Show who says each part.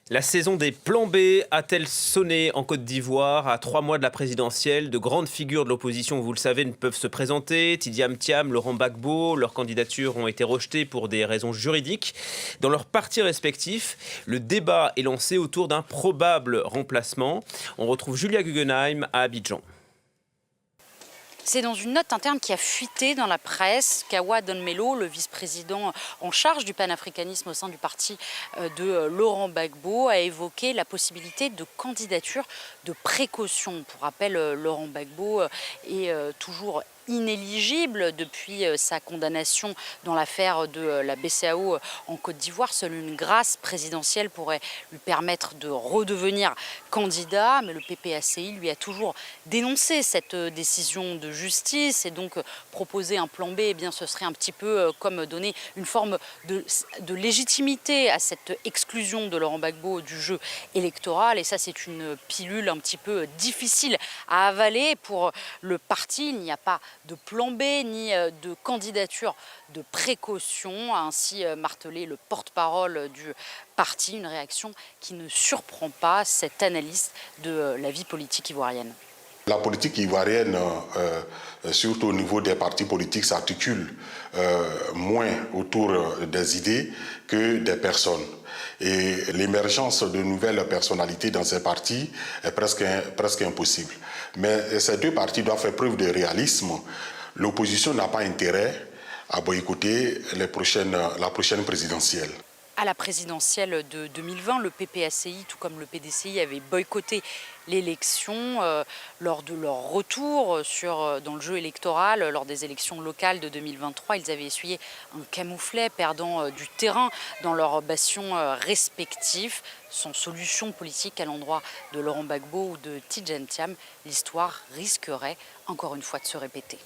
Speaker 1: La saison des plans B a-t-elle sonné en Côte d'Ivoire à 3 mois de la présidentielle? De grandes figures de l'opposition, vous le savez, ne peuvent se présenter. Tidiane Thiam, Laurent Gbagbo, leurs candidatures ont été rejetées pour des raisons juridiques. Dans leurs partis respectifs, le débat est lancé autour d'un probable remplacement. On retrouve Julia Guggenheim à Abidjan.
Speaker 2: C'est dans une note interne qui a fuité dans la presse qu'Awa Donmelo, le vice-président en charge du panafricanisme au sein du parti de Laurent Gbagbo, a évoqué la possibilité de candidature de précaution. Pour rappel, Laurent Gbagbo est toujours inéligible depuis sa condamnation dans l'affaire de la BCEAO en Côte d'Ivoire. Seule une grâce présidentielle pourrait lui permettre de redevenir candidat, mais le PPACI lui a toujours dénoncé cette décision de justice et donc proposer un plan B, eh bien, ce serait un petit peu comme donner une forme de légitimité à cette exclusion de Laurent Gbagbo du jeu électoral, et ça c'est une pilule un petit peu difficile à avaler pour le parti. Il n'y a pas de plan B ni de candidature de précaution, a ainsi martelé le porte-parole du parti, une réaction qui ne surprend pas cet analyste de la vie politique ivoirienne.
Speaker 3: La politique ivoirienne, surtout au niveau des partis politiques, s'articule moins autour des idées que des personnes. Et l'émergence de nouvelles personnalités dans ces partis est presque impossible. Mais ces deux partis doivent faire preuve de réalisme. L'opposition n'a pas intérêt à boycotter la prochaine présidentielle.
Speaker 2: À la présidentielle de 2020, le PPACI, tout comme le PDCI, avait boycotté l'élection lors de leur retour dans le jeu électoral. Lors des élections locales de 2023, ils avaient essuyé un camouflet, perdant du terrain dans leurs bastions respectifs. Sans solution politique à l'endroit de Laurent Gbagbo ou de Tidiane Thiam, l'histoire risquerait encore une fois de se répéter.